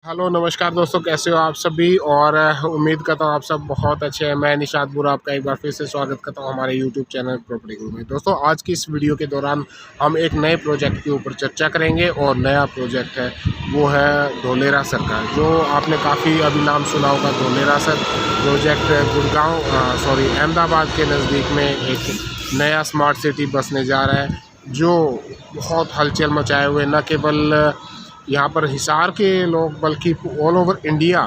Hello नमस्कार दोस्तों, कैसे हो आप सभी। और उम्मीद करता हूँ आप सब बहुत अच्छे हैं। मैं निशात बुरा आपका एक बार फिर से स्वागत करता हूँ हमारे यूट्यूब चैनल प्रॉपर्टी गुरु में। दोस्तों, आज की इस वीडियो के दौरान हम एक नए प्रोजेक्ट के ऊपर चर्चा करेंगे और नया प्रोजेक्ट है वो है धोलेरा सर का। जो आपने काफ़ी अभी नाम सुना होगा, धोलेरा सर प्रोजेक्ट गुड़गांव अहमदाबाद के नज़दीक में एक नया स्मार्ट सिटी बसने जा रहा है, जो बहुत हलचल मचाए हुए न केवल यहाँ पर हिसार के लोग बल्कि ऑल ओवर इंडिया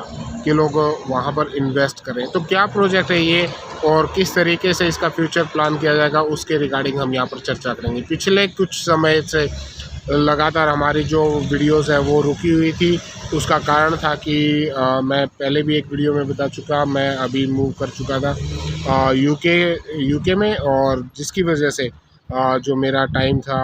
के लोग वहाँ पर इन्वेस्ट करें। तो क्या प्रोजेक्ट है ये और किस तरीके से इसका फ्यूचर प्लान किया जाएगा, उसके रिगार्डिंग हम यहाँ पर चर्चा करेंगे। पिछले कुछ समय से लगातार हमारी जो वीडियोस है वो रुकी हुई थी। उसका कारण था कि मैं पहले भी एक वीडियो में बता चुका, मैं अभी मूव कर चुका था यूके में, और जिसकी वजह से जो मेरा टाइम था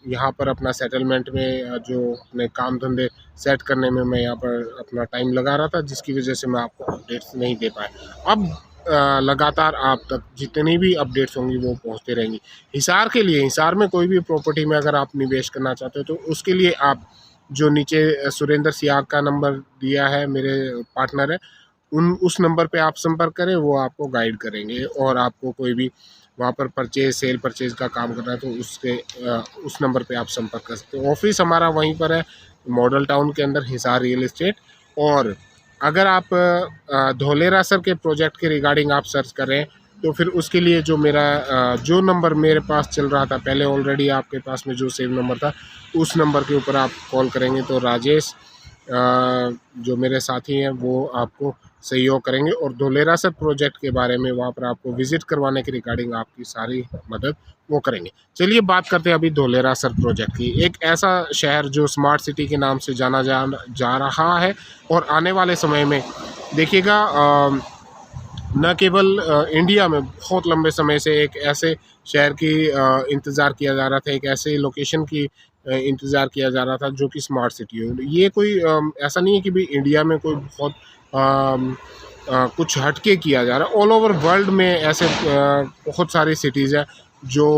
यहाँ पर अपना सेटलमेंट में जो अपने काम धंधे सेट करने में मैं यहाँ पर अपना टाइम लगा रहा था, जिसकी वजह से मैं आपको अपडेट्स नहीं दे पाया। अब लगातार आप तक जितनी भी अपडेट्स होंगी वो पहुँचते रहेंगी। हिसार के लिए, हिसार में कोई भी प्रॉपर्टी में अगर आप निवेश करना चाहते हो तो उसके लिए आप जो नीचे सुरेंद्र सियाग का नंबर दिया है, मेरे पार्टनर है, उस नंबर पे आप संपर्क करें, वो आपको गाइड करेंगे। और आपको कोई भी वहाँ पर सेल परचेज का काम करना है तो उस नंबर पे आप संपर्क कर सकते हो। ऑफिस हमारा वहीं पर है, मॉडल टाउन के अंदर, हिसार रियल एस्टेट। और अगर आप धोलेरा सर के प्रोजेक्ट के रिगार्डिंग आप सर्च करें तो फिर उसके लिए जो जो नंबर मेरे पास चल रहा था पहले, ऑलरेडी आपके पास में जो सेव नंबर था, उस नंबर के ऊपर आप कॉल करेंगे तो राजेश जो मेरे साथी हैं वो आपको सहयोग करेंगे और धोलेरा सर प्रोजेक्ट के बारे में वहाँ पर आपको विजिट करवाने के रिगार्डिंग आपकी सारी मदद वो करेंगे। चलिए बात करते हैं अभी धोलेरा सर प्रोजेक्ट की। एक ऐसा शहर जो स्मार्ट सिटी के नाम से जाना जा रहा है और आने वाले समय में देखिएगा, न केवल इंडिया में बहुत लंबे समय से एक ऐसे शहर की इंतज़ार किया जा रहा था, एक ऐसे लोकेशन की इंतज़ार किया जा रहा था जो कि स्मार्ट सिटी हो। ये कोई ऐसा नहीं है कि भाई इंडिया में कोई बहुत कुछ हटके किया जा रहा है। ऑल ओवर वर्ल्ड में ऐसे बहुत सारी सिटीज़ हैं जो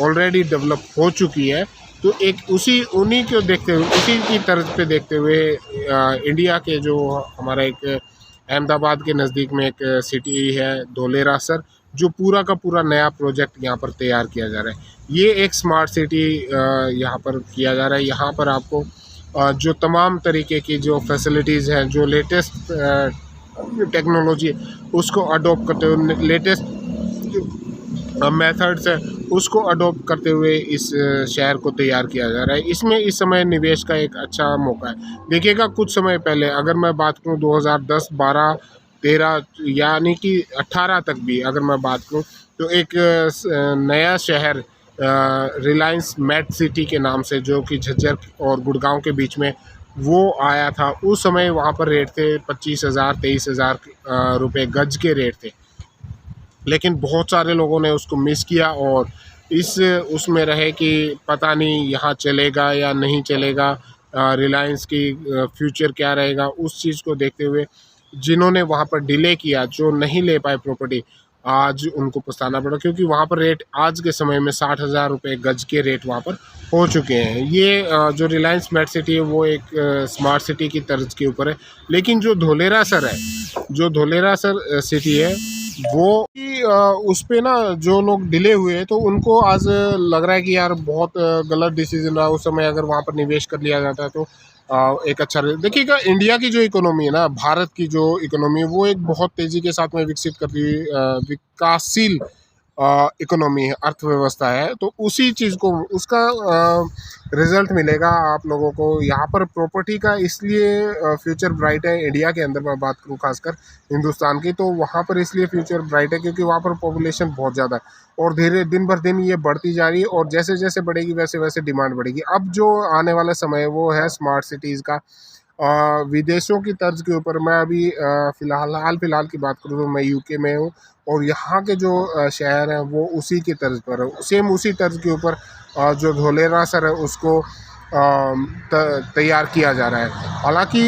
ऑलरेडी डेवलप हो चुकी है। तो एक उन्हीं को देखते हुए, उसी की तर्ज पे देखते हुए इंडिया के जो हमारा एक अहमदाबाद के नज़दीक में एक सिटी है धोलेरा सर, जो पूरा का पूरा नया प्रोजेक्ट यहाँ पर तैयार किया जा रहा है। ये एक स्मार्ट सिटी यहाँ पर किया जा रहा है। यहाँ पर आपको जो तमाम तरीके की जो फैसिलिटीज़ हैं, जो लेटेस्ट टेक्नोलॉजी है उसको अडॉप्ट करते हुए, लेटेस्ट मेथड्स है उसको अडॉप्ट करते हुए इस शहर को तैयार किया जा रहा है। इसमें इस समय निवेश का एक अच्छा मौका है। देखिएगा, कुछ समय पहले अगर मैं बात करूं 2010, 12, 13 यानी कि 18 तक भी अगर मैं बात करूं तो एक नया शहर रिलायंस मेट सिटी के नाम से, जो कि झज्जर और गुड़गांव के बीच में वो आया था। उस समय वहाँ पर रेट थे 25,000 23,000 रुपये गज के रेट थे। लेकिन बहुत सारे लोगों ने उसको मिस किया और उसमें रहे कि पता नहीं यहाँ चलेगा या नहीं चलेगा, रिलायंस की फ्यूचर क्या रहेगा। उस चीज़ को देखते हुए जिन्होंने वहाँ पर डिले किया, जो नहीं ले पाए प्रॉपर्टी, आज उनको पछताना पड़ा, क्योंकि वहाँ पर रेट आज के समय में 60,000 रुपये गज के रेट वहाँ पर हो चुके हैं। ये जो रिलायंस मेट सिटी है वो एक स्मार्ट सिटी की तर्ज के ऊपर है। लेकिन जो धोलेरा सर है, जो धोलेरा सर सिटी है वो उस पे ना जो लोग डिले हुए हैं तो उनको आज लग रहा है कि यार बहुत गलत डिसीजन रहा। उस समय अगर वहाँ पर निवेश कर लिया जाता है तो एक अच्छा देखिएगा, इंडिया की जो इकोनॉमी है ना, भारत की जो इकोनॉमी है वो एक बहुत तेज़ी के साथ में विकसित कर रही विकासशील इकोनॉमी है, अर्थव्यवस्था है। तो उसी चीज़ को, उसका रिजल्ट मिलेगा आप लोगों को। यहाँ पर प्रॉपर्टी का इसलिए फ्यूचर ब्राइट है, इंडिया के अंदर मैं बात करूँ खासकर हिंदुस्तान की, तो वहाँ पर इसलिए फ्यूचर ब्राइट है क्योंकि वहाँ पर पॉपुलेशन बहुत ज़्यादा है और धीरे दिन भर दिन ये बढ़ती जा रही है और जैसे जैसे बढ़ेगी वैसे वैसे डिमांड बढ़ेगी। अब जो आने वाला समय है वो है स्मार्ट सिटीज़ का। विदेशों की तर्ज के ऊपर, मैं अभी हाल फिलहाल की बात करूँ तो मैं यूके में हूँ और यहाँ के जो शहर हैं वो उसी की तर्ज पर है, सेम उसी तर्ज के ऊपर जो धोलेरा सर है उसको तैयार किया जा रहा है। हालांकि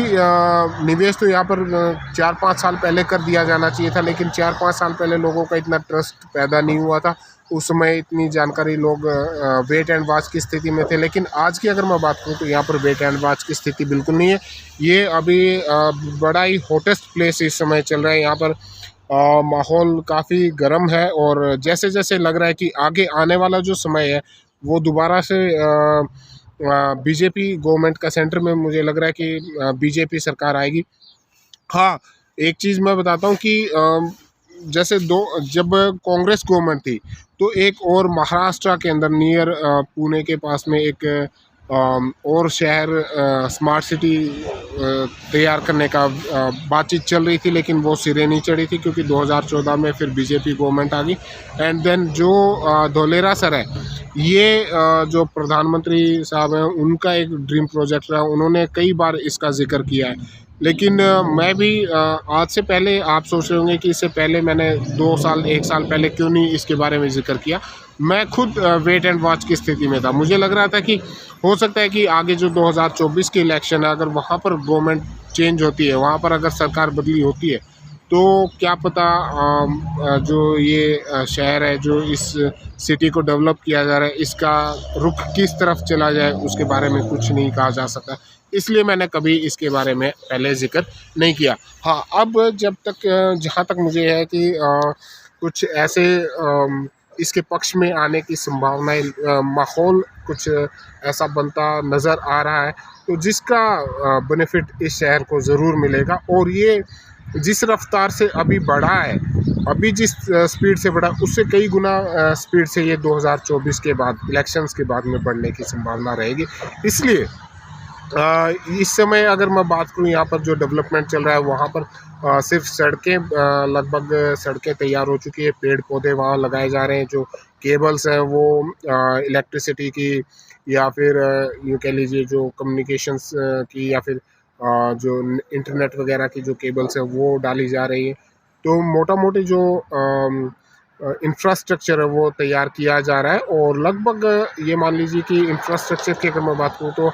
निवेश तो यहाँ पर 4-5 साल पहले कर दिया जाना चाहिए था, लेकिन 4-5 साल पहले लोगों का इतना ट्रस्ट पैदा नहीं हुआ था। उस समय इतनी जानकारी लोग वेट एंड वॉच की स्थिति में थे। लेकिन आज की अगर मैं बात करूँ तो यहाँ पर वेट एंड वॉच की स्थिति बिल्कुल नहीं है। ये अभी बड़ा ही हॉटेस्ट प्लेस इस समय चल रहा है। यहाँ पर माहौल काफ़ी गर्म है और जैसे जैसे लग रहा है कि आगे आने वाला जो समय है वो दोबारा से बीजेपी गवर्नमेंट का सेंटर में मुझे लग रहा है कि बीजेपी सरकार आएगी। हाँ, एक चीज़ मैं बताता हूँ कि जैसे जब कांग्रेस गवर्नमेंट थी तो एक और महाराष्ट्र के अंदर नियर पुणे के पास में एक और शहर स्मार्ट सिटी तैयार करने का बातचीत चल रही थी, लेकिन वो सिरे नहीं चढ़ी थी क्योंकि 2014 में फिर बीजेपी गवर्नमेंट आ गई। एंड देन जो धोलेरा सर है, ये जो प्रधानमंत्री साहब हैं उनका एक ड्रीम प्रोजेक्ट रहा। उन्होंने कई बार इसका जिक्र किया है। लेकिन मैं भी आज से पहले आप सोच रहे होंगे कि इससे पहले मैंने 2 साल 1 साल पहले क्यों नहीं इसके बारे में जिक्र किया। मैं खुद वेट एंड वॉच की स्थिति में था। मुझे लग रहा था कि हो सकता है कि आगे जो 2024 की इलेक्शन है, अगर वहाँ पर गवर्नमेंट चेंज होती है, वहाँ पर अगर सरकार बदली होती है तो क्या पता जो ये शहर है, जो इस सिटी को डेवलप किया जा रहा है, इसका रुख किस तरफ चला जाए उसके बारे में कुछ नहीं कहा जा सकता। इसलिए मैंने कभी इसके बारे में पहले ज़िक्र नहीं किया। हाँ, अब जब तक जहाँ तक मुझे है कि कुछ ऐसे इसके पक्ष में आने की संभावनाएं, माहौल कुछ ऐसा बनता नज़र आ रहा है तो जिसका बेनिफिट इस शहर को ज़रूर मिलेगा। और ये जिस रफ्तार से अभी बढ़ा है, अभी जिस स्पीड से बढ़ा उससे कई गुना स्पीड से ये 2024 के बाद इलेक्शंस के बाद में बढ़ने की संभावना रहेगी। इसलिए इस समय अगर मैं बात करूँ यहाँ पर जो डेवलपमेंट चल रहा है वहाँ पर सिर्फ सड़कें, लगभग सड़कें तैयार हो चुकी है, पेड़ पौधे वहाँ लगाए जा रहे हैं, जो केबल्स हैं वो इलेक्ट्रिसिटी की या फिर यूँ कह लीजिए जो कम्युनिकेशंस की या फिर जो इंटरनेट वगैरह की जो केबल्स हैं वो डाली जा रही है। तो मोटा मोटी जो इंफ्रास्ट्रक्चर है वो तैयार किया जा रहा है और लगभग ये मान लीजिए कि इंफ्रास्ट्रक्चर की अगर मैं बात करूँ तो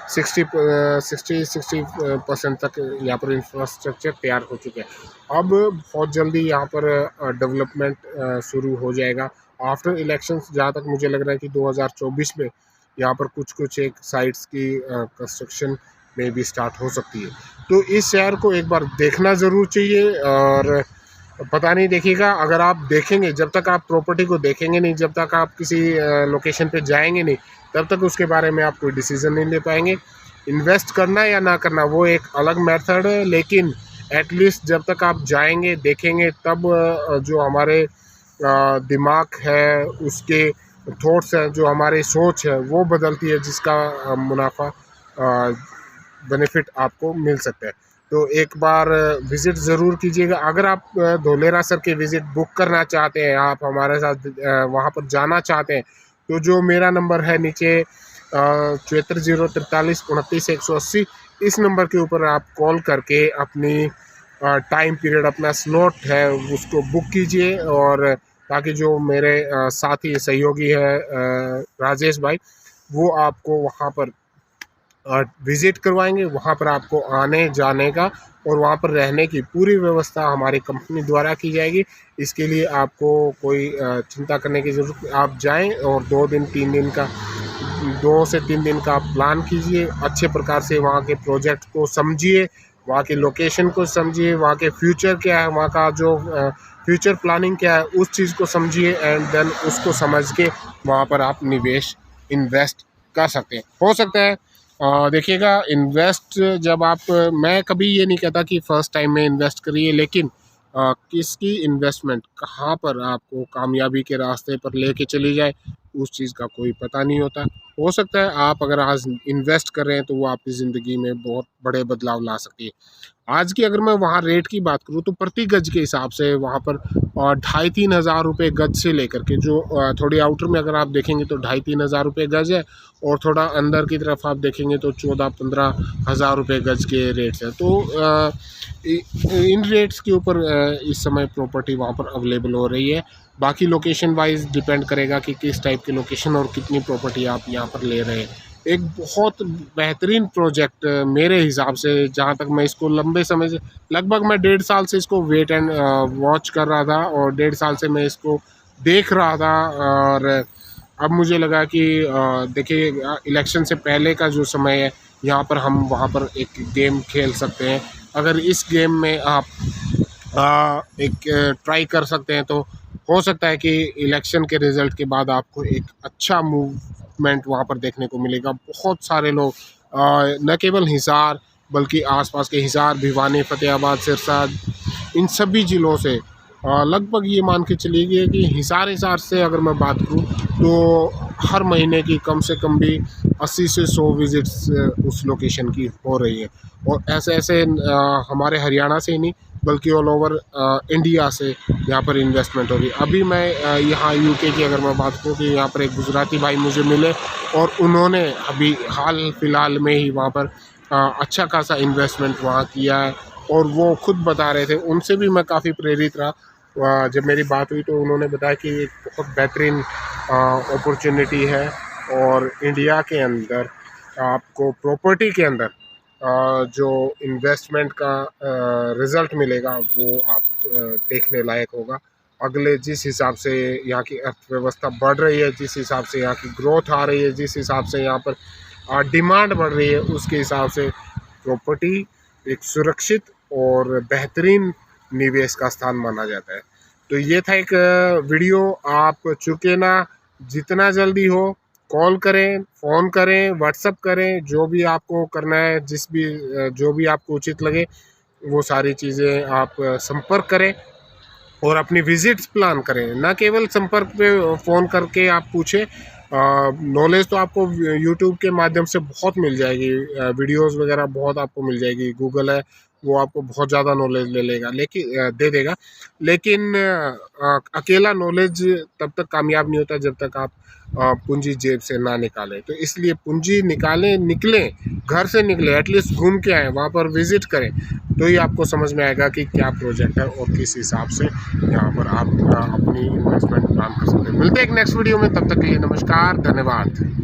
60% तक यहाँ पर इंफ्रास्ट्रक्चर तैयार हो चुके हैं। अब बहुत जल्दी यहाँ पर डेवलपमेंट शुरू हो जाएगा आफ्टर इलेक्शंस। जहाँ तक मुझे लग रहा है कि 2024 में यहाँ पर कुछ एक साइट्स की कंस्ट्रक्शन में भी स्टार्ट हो सकती है। तो इस शहर को एक बार देखना ज़रूर चाहिए। और पता नहीं, देखिएगा, अगर आप देखेंगे, जब तक आप प्रॉपर्टी को देखेंगे नहीं, जब तक आप किसी लोकेशन पे जाएंगे नहीं, तब तक उसके बारे में आप कोई डिसीज़न नहीं ले पाएंगे। इन्वेस्ट करना या ना करना वो एक अलग मेथड है, लेकिन एटलीस्ट जब तक आप जाएंगे देखेंगे तब जो हमारे दिमाग है, उसके थॉट्स हैं, जो हमारी सोच है वो बदलती है, जिसका मुनाफा बेनिफिट आपको मिल सकता है। तो एक बार विज़िट ज़रूर कीजिएगा। अगर आप धोलेरा सर के विज़िट बुक करना चाहते हैं, आप हमारे साथ वहाँ पर जाना चाहते हैं, तो जो मेरा नंबर है नीचे 74 043 29 180, इस नंबर के ऊपर आप कॉल करके अपनी टाइम पीरियड, अपना स्लॉट है उसको बुक कीजिए। और ताकि जो मेरे साथी सहयोगी है राजेश भाई, वो आपको वहाँ पर विज़िट करवाएंगे। वहाँ पर आपको आने जाने का और वहाँ पर रहने की पूरी व्यवस्था हमारी कंपनी द्वारा की जाएगी। इसके लिए आपको कोई चिंता करने की ज़रूरत, आप जाएं और 2 से 3 दिन का प्लान कीजिए। अच्छे प्रकार से वहाँ के प्रोजेक्ट को समझिए, वहाँ की लोकेशन को समझिए, वहाँ के फ्यूचर क्या है, वहाँ का जो फ्यूचर प्लानिंग क्या है, उस चीज़ को समझिए। एंड देन उसको समझ के वहाँ पर आप इन्वेस्ट कर सकते हैं। हो सकता है देखिएगा, इन्वेस्ट जब आप, मैं कभी ये नहीं कहता कि फ़र्स्ट टाइम में इन्वेस्ट करिए, लेकिन किसकी इन्वेस्टमेंट कहाँ पर आपको कामयाबी के रास्ते पर लेके चली जाए, उस चीज़ का कोई पता नहीं होता। हो सकता है आप अगर आज इन्वेस्ट कर रहे हैं तो वो आपकी ज़िंदगी में बहुत बड़े बदलाव ला सकती है। आज की अगर मैं वहाँ रेट की बात करूँ तो प्रति गज के हिसाब से वहाँ पर 2,500-3 हज़ार रुपये गज से लेकर के, जो थोड़ी आउटर में अगर आप देखेंगे तो 2,500-3 हज़ार रुपये गज है, और थोड़ा अंदर की तरफ आप देखेंगे तो 14-15 हज़ार रुपये गज के रेट्स हैं। तो इन रेट्स के ऊपर इस समय प्रॉपर्टी वहाँ पर अवेलेबल हो रही है। बाकी लोकेशन वाइज डिपेंड करेगा कि किस टाइप की लोकेशन और कितनी प्रॉपर्टी आप यहाँ पर ले रहे हैं। एक बहुत बेहतरीन प्रोजेक्ट मेरे हिसाब से, जहाँ तक मैं इसको लंबे समय से, लगभग मैं 1.5 साल से इसको वेट एंड वॉच कर रहा था और 1.5 साल से मैं इसको देख रहा था। और अब मुझे लगा कि देखिए इलेक्शन से पहले का जो समय है, यहाँ पर हम वहाँ पर एक गेम खेल सकते हैं। अगर इस गेम में आप एक ट्राई कर सकते हैं, तो हो सकता है कि इलेक्शन के रिज़ल्ट के बाद आपको एक अच्छा मूवमेंट वहाँ पर देखने को मिलेगा। बहुत सारे लोग न केवल हिसार बल्कि आसपास के हिसार, भिवानी, फ़तेहाबाद, सिरसा, इन सभी ज़िलों से लगभग ये मान के चलिए कि हिसार से अगर मैं बात करूँ तो हर महीने की कम से कम भी 80 से 100 विज़िट्स उस लोकेशन की हो रही है। और ऐसे हमारे हरियाणा से ही नहीं बल्कि ऑल ओवर इंडिया से यहाँ पर इन्वेस्टमेंट होगी। अभी मैं यहाँ यूके की अगर मैं बात करूँ कि यहाँ पर एक गुजराती भाई मुझे मिले और उन्होंने अभी हाल फिलहाल में ही वहाँ पर अच्छा खासा इन्वेस्टमेंट वहाँ किया है। और वो खुद बता रहे थे, उनसे भी मैं काफ़ी प्रेरित रहा। जब मेरी बात हुई तो उन्होंने बताया कि एक बहुत बेहतरीन अपॉर्चुनिटी है और इंडिया के अंदर आपको प्रॉपर्टी के अंदर जो इन्वेस्टमेंट का रिज़ल्ट मिलेगा वो आप देखने लायक होगा। अगले जिस हिसाब से यहाँ की अर्थव्यवस्था बढ़ रही है, जिस हिसाब से यहाँ की ग्रोथ आ रही है, जिस हिसाब से यहाँ पर डिमांड बढ़ रही है, उसके हिसाब से प्रॉपर्टी एक सुरक्षित और बेहतरीन निवेश का स्थान माना जाता है। तो ये था एक वीडियो। आप चुके ना, जितना जल्दी हो कॉल करें, फ़ोन करें, व्हाट्सअप करें, जो भी आपको करना है, जो भी आपको उचित लगे वो सारी चीज़ें आप संपर्क करें और अपनी विज़िट्स प्लान करें। ना केवल संपर्क पे फ़ोन करके आप पूछें। नॉलेज तो आपको यूट्यूब के माध्यम से बहुत मिल जाएगी, वीडियोस वगैरह बहुत आपको मिल जाएगी। गूगल है, वो आपको बहुत ज़्यादा नॉलेज ले लेगा, लेकिन दे देगा। लेकिन अकेला नॉलेज तब तक कामयाब नहीं होता जब तक आप पूंजी जेब से ना निकालें। तो इसलिए पूंजी निकलें, घर से निकलें, एटलीस्ट घूम के आएँ, वहाँ पर विज़िट करें, तो ही आपको समझ में आएगा कि क्या प्रोजेक्ट है और किस हिसाब से यहाँ पर आप अपनी इन्वेस्टमेंट प्लान कर सकते हैं। मिलते हैं एक नेक्स्ट वीडियो में, तब तक के लिए नमस्कार, धन्यवाद।